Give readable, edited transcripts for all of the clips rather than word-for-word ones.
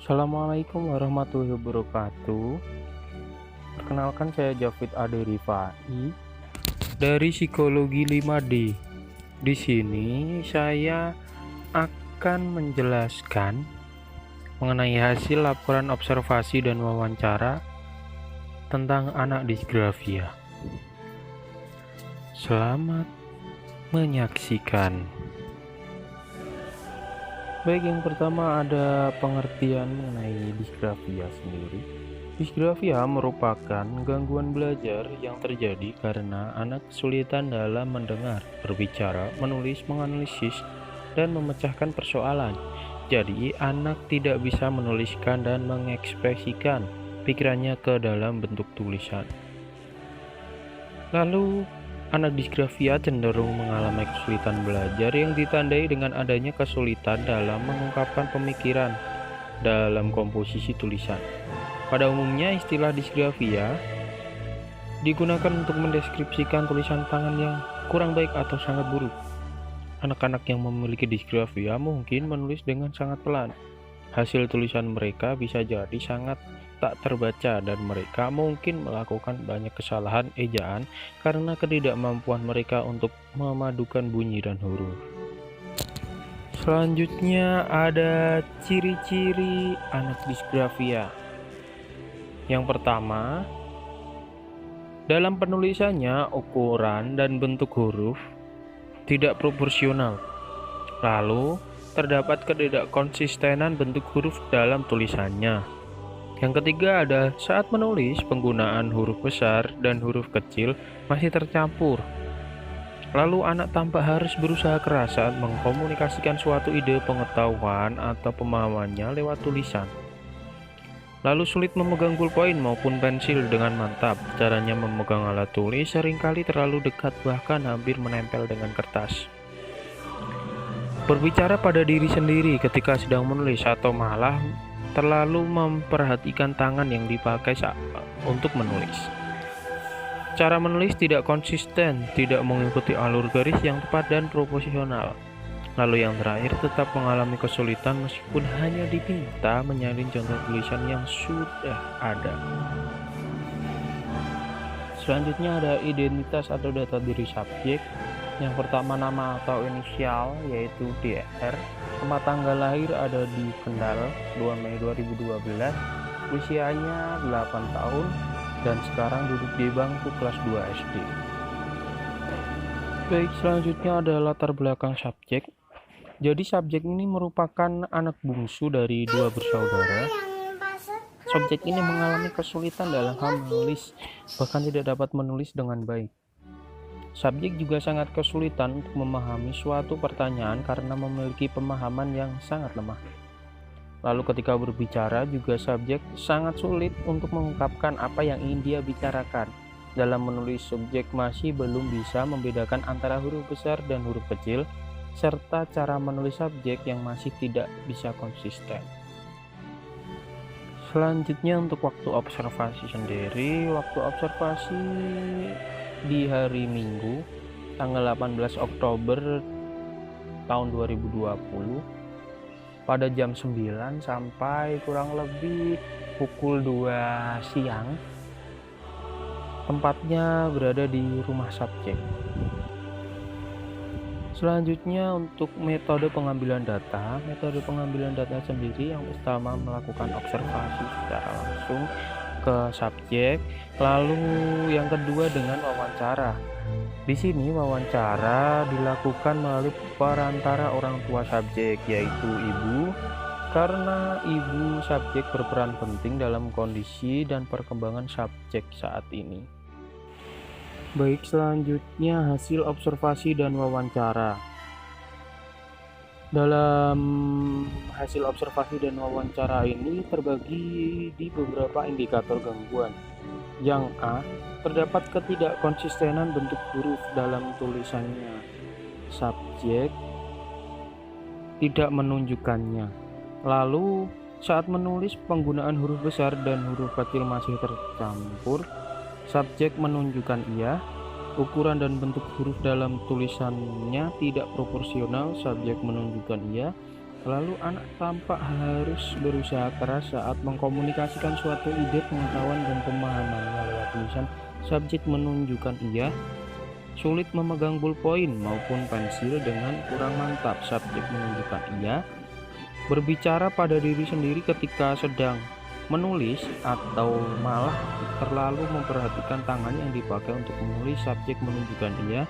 Assalamualaikum warahmatullahi wabarakatuh. Perkenalkan, saya Jafid Ade Rifai dari Psikologi 5D. Di sini saya akan menjelaskan mengenai hasil laporan observasi dan wawancara tentang anak disgrafia. Selamat menyaksikan. Baik, yang pertama ada pengertian mengenai disgrafia sendiri. Disgrafia merupakan gangguan belajar yang terjadi karena anak kesulitan dalam mendengar, berbicara, menulis, menganalisis, dan memecahkan persoalan. Jadi, anak tidak bisa menuliskan dan mengekspresikan pikirannya ke dalam bentuk tulisan. Lalu, anak disgrafia cenderung mengalami kesulitan belajar yang ditandai dengan adanya kesulitan dalam mengungkapkan pemikiran dalam komposisi tulisan. Pada umumnya, istilah disgrafia digunakan untuk mendeskripsikan tulisan tangan yang kurang baik atau sangat buruk. Anak-anak yang memiliki disgrafia mungkin menulis dengan sangat pelan. Hasil tulisan mereka bisa jadi sangat tak terbaca dan mereka mungkin melakukan banyak kesalahan ejaan karena ketidakmampuan mereka untuk memadukan bunyi dan huruf. Selanjutnya ada ciri-ciri anak disgrafia. Yang pertama, dalam penulisannya ukuran dan bentuk huruf tidak proporsional. Lalu, terdapat ketidakkonsistenan bentuk huruf dalam tulisannya. Yang ketiga ada saat menulis, penggunaan huruf besar dan huruf kecil masih tercampur. Lalu anak tampak harus berusaha keras saat mengkomunikasikan suatu ide, pengetahuan, atau pemahamannya lewat tulisan. Lalu sulit memegang pulpen maupun pensil dengan mantap. Caranya memegang alat tulis seringkali terlalu dekat, bahkan hampir menempel dengan kertas. Berbicara pada diri sendiri ketika sedang menulis atau malah terlalu memperhatikan tangan yang dipakai untuk menulis. Cara menulis tidak konsisten, tidak mengikuti alur garis yang tepat dan proporsional. Lalu yang terakhir, tetap mengalami kesulitan meskipun hanya diminta menyalin contoh tulisan yang sudah ada. Selanjutnya ada identitas atau data diri subjek. Yang pertama, nama atau inisial yaitu DR. Tempat tanggal lahir ada di Kendal, 2 Mei 2012. Usianya 8 tahun dan sekarang duduk di bangku kelas 2 SD. Baik, selanjutnya ada latar belakang subjek. Jadi subjek ini merupakan anak bungsu dari 2 bersaudara. Subjek ini mengalami kesulitan dalam hal menulis, bahkan tidak dapat menulis dengan baik. Subjek juga sangat kesulitan untuk memahami suatu pertanyaan karena memiliki pemahaman yang sangat lemah. Lalu ketika berbicara juga subjek sangat sulit untuk mengungkapkan apa yang ingin dia bicarakan. Dalam menulis, subjek masih belum bisa membedakan antara huruf besar dan huruf kecil, serta cara menulis subjek yang masih tidak bisa konsisten. Selanjutnya untuk waktu observasi sendiri, waktu observasi di hari Minggu tanggal 18 Oktober tahun 2020 pada jam 9 sampai kurang lebih pukul 2 siang. Tempatnya berada di rumah subjek. Selanjutnya untuk metode pengambilan data. Metode pengambilan data sendiri yang pertama melakukan observasi secara langsung ke subjek, lalu yang kedua dengan wawancara. Di sini wawancara dilakukan melalui perantara orang tua subjek, yaitu ibu, karena ibu subjek berperan penting dalam kondisi dan perkembangan subjek saat ini. Baik, selanjutnya hasil observasi dan wawancara. Dalam hasil observasi dan wawancara ini terbagi di beberapa indikator gangguan. Yang A, terdapat ketidakkonsistenan bentuk huruf dalam tulisannya. Subjek tidak menunjukkannya. Lalu, saat menulis penggunaan huruf besar dan huruf kecil masih tercampur. Subjek menunjukkan iya. Ukuran dan bentuk huruf dalam tulisannya tidak proporsional. Subjek menunjukkan iya. Lalu anak tampak harus berusaha keras saat mengkomunikasikan suatu ide, pengetahuan, dan pemahamannya lewat tulisan. Subjek menunjukkan ia sulit memegang ballpoint maupun pensil dengan kurang mantap. Subjek menunjukkan ia berbicara pada diri sendiri ketika sedang menulis atau malah terlalu memperhatikan tangan yang dipakai untuk menulis. Subjek menunjukkan ia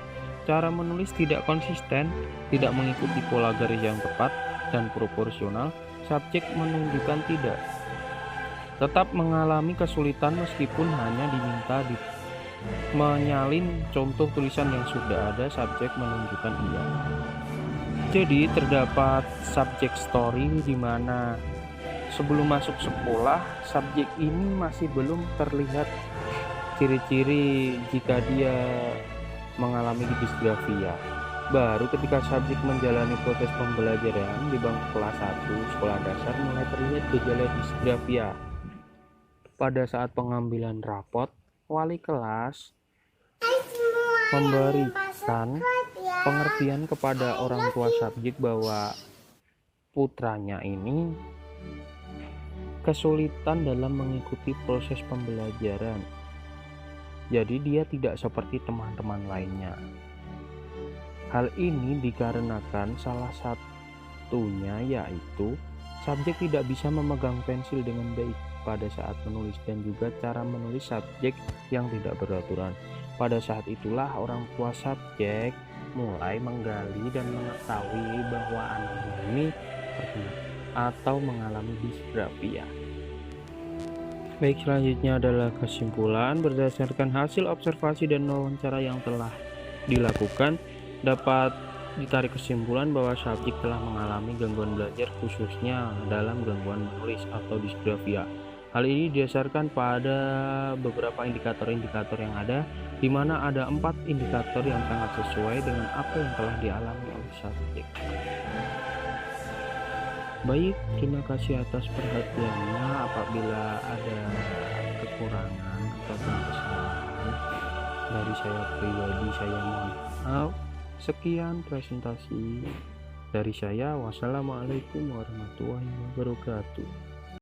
cara menulis tidak konsisten, tidak mengikuti pola garis yang tepat dan proporsional. Subjek menunjukkan tidak tetap mengalami kesulitan meskipun hanya diminta menyalin contoh tulisan yang sudah ada. Subjek menunjukkan iya. Jadi terdapat subjek story di mana sebelum masuk sekolah subjek ini masih belum terlihat ciri-ciri jika dia mengalami disgrafia. Baru ketika subjek menjalani proses pembelajaran di bangku kelas 1 sekolah dasar mulai terlihat gejala disgrafia. Pada saat pengambilan rapot, wali kelas memberikan pengertian kepada orang tua subjek bahwa putranya ini kesulitan dalam mengikuti proses pembelajaran. Jadi dia tidak seperti teman-teman lainnya. Hal ini dikarenakan salah satunya yaitu subjek tidak bisa memegang pensil dengan baik pada saat menulis dan juga cara menulis subjek yang tidak beraturan. Pada saat itulah orang tua subjek mulai menggali dan mengetahui bahwa anaknya ini terkena atau mengalami disgrafia. Baik, selanjutnya adalah kesimpulan. Berdasarkan hasil observasi dan wawancara yang telah dilakukan, dapat ditarik kesimpulan bahwa subjek telah mengalami gangguan belajar khususnya dalam gangguan menulis atau disgrafia. Hal ini didasarkan pada beberapa indikator-indikator yang ada, di mana ada 4 indikator yang sangat sesuai dengan apa yang telah dialami oleh subjek. Baik, terima kasih atas perhatiannya. Apabila ada kekurangan atau kesalahan dari saya pribadi, saya mohon maaf. Sekian presentasi dari saya. Wassalamualaikum warahmatullahi wabarakatuh.